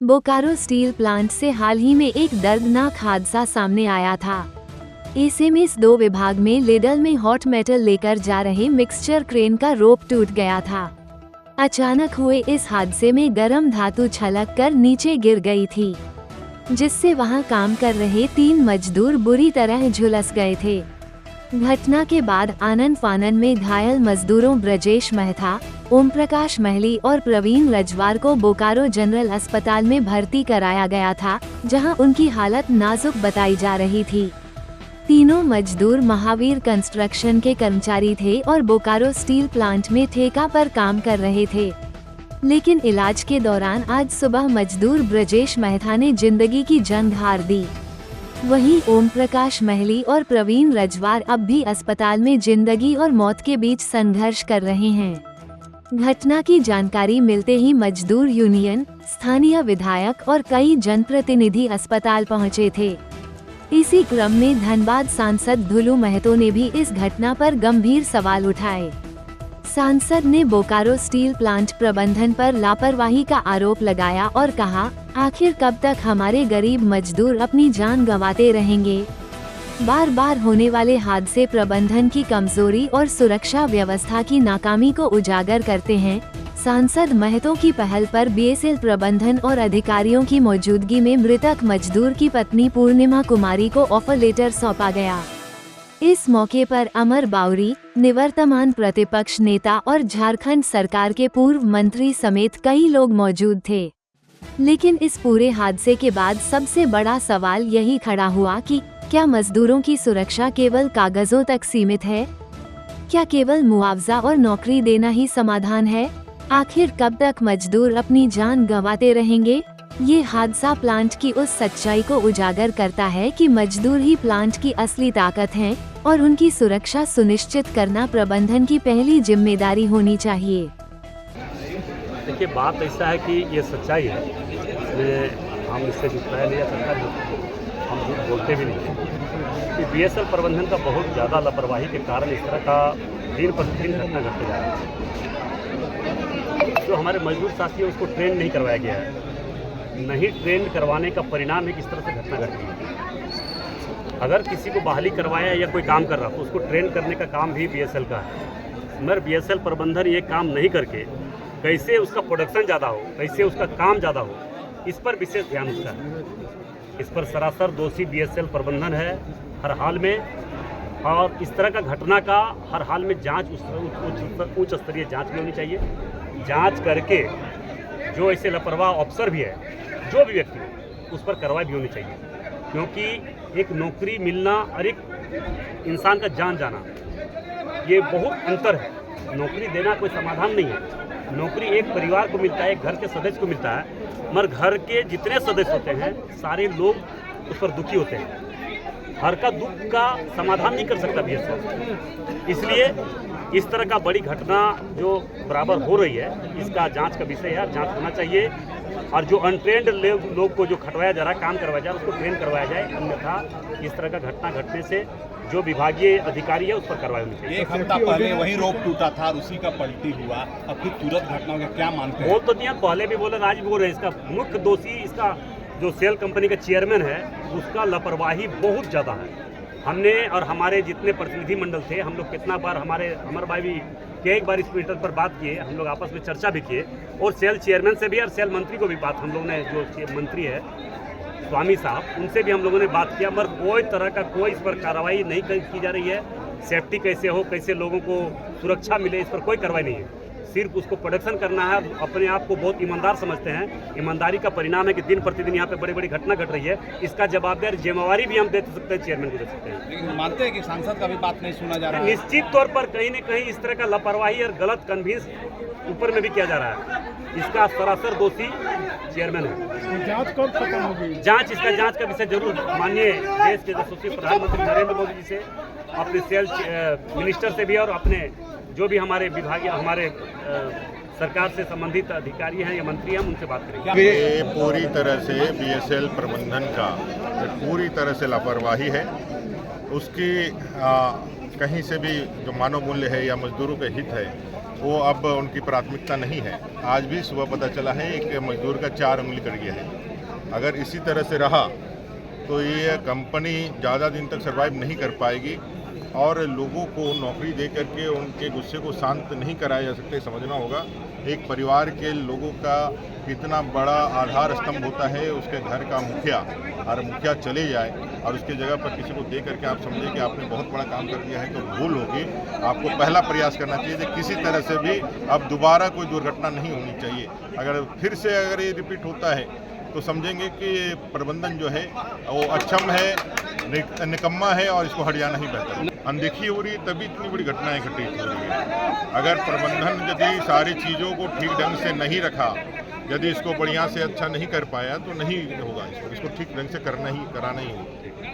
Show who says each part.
Speaker 1: Bokaro steel plant से हाल ही में एक दर्दनाक हादसा सामने आया था। एसएमएस 2 विभाग में लेडल में हॉट मेटल लेकर जा रहे मिक्सचर क्रेन का रोप टूट गया था। अचानक हुए इस हादसे में गर्म धातु छलक कर नीचे गिर गई थी, जिससे वहां काम कर रहे 3 मजदूर बुरी तरह झुलस गए थे। घटना के बाद आनन फानन में घायल मजदूरों ब्रजेश मेहता, ओम प्रकाश महली और प्रवीण रजवार को बोकारो जनरल अस्पताल में भर्ती कराया गया था, जहां उनकी हालत नाजुक बताई जा रही थी। तीनों मजदूर महावीर कंस्ट्रक्शन के कर्मचारी थे और बोकारो स्टील प्लांट में ठेका पर काम कर रहे थे, लेकिन इलाज के दौरान आज सुबह मजदूर ब्रजेश मेहता ने जिंदगी की जंग हार दी। वहीं ओम प्रकाश महली और प्रवीण रजवार अब भी अस्पताल में जिंदगी और मौत के बीच संघर्ष कर रहे हैं। घटना की जानकारी मिलते ही मजदूर यूनियन, स्थानीय विधायक और कई जनप्रतिनिधि अस्पताल पहुंचे थे। इसी क्रम में धनबाद सांसद धुलू महतो ने भी इस घटना पर गंभीर सवाल उठाए। सांसद ने बोकारो स्टील प्लांट प्रबंधन पर लापरवाही का आरोप लगाया और कहा, आखिर कब तक हमारे गरीब मजदूर अपनी जान गंवाते रहेंगे। बार बार होने वाले हादसे प्रबंधन की कमजोरी और सुरक्षा व्यवस्था की नाकामी को उजागर करते हैं। सांसद महतो की पहल पर बीएसएल प्रबंधन और अधिकारियों की मौजूदगी में मृतक मजदूर की पत्नी पूर्णिमा कुमारी को ऑफर लेटर सौंपा गया। इस मौके पर अमर बाउरी, निवर्तमान प्रतिपक्ष नेता और झारखंड सरकार के पूर्व मंत्री समेत कई लोग मौजूद थे। लेकिन इस पूरे हादसे के बाद सबसे बड़ा सवाल यही खड़ा हुआ कि क्या मजदूरों की सुरक्षा केवल कागजों तक सीमित है? क्या केवल मुआवजा और नौकरी देना ही समाधान है? आखिर कब तक मजदूर अपनी जान गंवाते रहेंगे? ये हादसा प्लांट की उस सच्चाई को उजागर करता है कि मजदूर ही प्लांट की असली ताकत हैं और उनकी सुरक्षा सुनिश्चित करना प्रबंधन की पहली जिम्मेदारी होनी चाहिए।
Speaker 2: देखिए, बात ऐसा है कि ये सच्चाई है, इसमें हम इससे जुटाया नहीं जा सकता, हम झूठ बोलते भी नहीं कि बीएसएल प्रबंधन का बहुत ज़्यादा लापरवाही के कारण इस तरह का दिन प्रतिदिन घटना घटते जा रहा है। जो हमारे मजदूर साथी है उसको ट्रेन नहीं करवाया गया है, नहीं ट्रेन करवाने का परिणाम है किस तरह से घटना घटी है। अगर किसी को बहाली करवाया या कोई काम कर रहा तो उसको ट्रेन करने का काम भी बीएसएल का है, मगर बीएसएल प्रबंधन ये काम नहीं करके कैसे उसका प्रोडक्शन ज़्यादा हो, कैसे उसका काम ज़्यादा हो, इस पर विशेष ध्यान उसका है। इस पर सरासर दोषी बीएसएल प्रबंधन है हर हाल में, और इस तरह का घटना का हर हाल में जांच उच्च स्तरीय जांच भी होनी चाहिए। जांच करके जो ऐसे लापरवाह अफसर भी है, जो भी व्यक्ति हो, उस पर कार्रवाई भी होनी चाहिए, क्योंकि एक नौकरी मिलना और एक इंसान का जान जाना, ये बहुत अंतर है। नौकरी देना कोई समाधान नहीं है। नौकरी एक परिवार को मिलता है, एक घर के सदस्य को मिलता है, मगर घर के जितने सदस्य होते हैं सारे लोग उस पर दुखी होते हैं। हर का दुख का समाधान नहीं कर सकता बीएसएल। इसलिए इस तरह का बड़ी घटना जो बराबर हो रही है, इसका जांच का विषय है, जांच होना चाहिए। और जो अनट्रेंड लोग को जो खटवाया जा रहा है, काम करवाया जा रहा है, उसको ट्रेन करवाया जाए, अन्यथा इस तरह का घटना घटने से जो विभागीय अधिकारी है उस पर कार्रवाई होनी चाहिए।
Speaker 3: एक हफ्ता पहले वही रोप टूटा था, उसी का पलटी हुआ, अब फिर तुरंत घटना हो, क्या मानते हैं?
Speaker 2: बोल तो दिया, पहले भी बोले, आज भी बोल रहे हैं। इसका मुख्य दोषी इसका जो सेल कंपनी का चेयरमैन है, उसका लापरवाही बहुत ज़्यादा है। हमने और हमारे जितने प्रतिनिधि मंडल थे, हम लोग कितना बार हमारे अमर भाई भी एक बार इस मैटर पर बात किए, हम लोग आपस में चर्चा भी किए, और सेल चेयरमैन से भी और सेल मंत्री को भी बात हम लोगों ने, जो मंत्री है स्वामी साहब, उनसे भी हम लोगों ने बात किया, मगर कोई तरह का कोई इस पर कार्रवाई नहीं की जा रही है। सेफ्टी कैसे हो, कैसे लोगों को सुरक्षा मिले, इस पर कोई कार्रवाई नहीं है। सिर्फ उसको प्रोडक्शन करना है। अपने आप को बहुत ईमानदार समझते हैं। ईमानदारी का परिणाम है कि दिन प्रतिदिन यहाँ पे बड़ी बड़ी घटना घट रही है। इसका जवाबदारी जिम्मेवारी भी हम दे सकते हैं, चेयरमैन को दे सकते हैं।
Speaker 3: लेकिन मानते हैं कि सांसद का भी बात नहीं सुना जा रहा है?
Speaker 2: निश्चित तौर पर कहीं न कहीं इस तरह का लापरवाही और गलत कन्विंस ऊपर में भी किया जा रहा है। इसका सरासर दोषी चेयरमैन है।
Speaker 4: जांच कब खत्म होगी?
Speaker 2: इसका जांच का विषय जरूर माननीय देश के यशस्वी प्रधानमंत्री नरेंद्र मोदी जी से, अपने सेल मिनिस्टर से भी, और अपने जो भी हमारे विभागीय, हमारे सरकार से संबंधित अधिकारी हैं या मंत्री हैं, हम उनसे बात करेंगे।
Speaker 5: ये पूरी तरह से बीएसएल प्रबंधन का पूरी तरह से लापरवाही है। उसकी कहीं से भी जो मानव मूल्य है या मजदूरों के हित है, वो अब उनकी प्राथमिकता नहीं है। आज भी सुबह पता चला है एक मजदूर का 4 उंगली कट गया है। अगर इसी तरह से रहा तो ये कंपनी ज़्यादा दिन तक सर्वाइव नहीं कर पाएगी और लोगों को नौकरी दे करके उनके गुस्से को शांत नहीं कराया जा सकता। समझना होगा एक परिवार के लोगों का कितना बड़ा आधार स्तंभ होता है उसके घर का मुखिया, और मुखिया चले जाए और उसके जगह पर किसी को दे करके आप समझें कि आपने बहुत बड़ा काम कर दिया है तो भूल होगी। आपको पहला प्रयास करना चाहिए कि किसी तरह से भी अब दोबारा कोई दुर्घटना नहीं होनी चाहिए। अगर फिर से अगर ये रिपीट होता है तो समझेंगे कि प्रबंधन जो है वो अक्षम है, निकम्मा है और इसको हट जाना ही बेहतर है। अनदेखी हो रही है तभी इतनी बड़ी घटनाएं घटित हो रही है। अगर प्रबंधन यदि सारी चीज़ों को ठीक ढंग से नहीं रखा, यदि इसको बढ़िया से अच्छा नहीं कर पाया तो नहीं होगा। इसको ठीक ढंग से कराना ही होगा।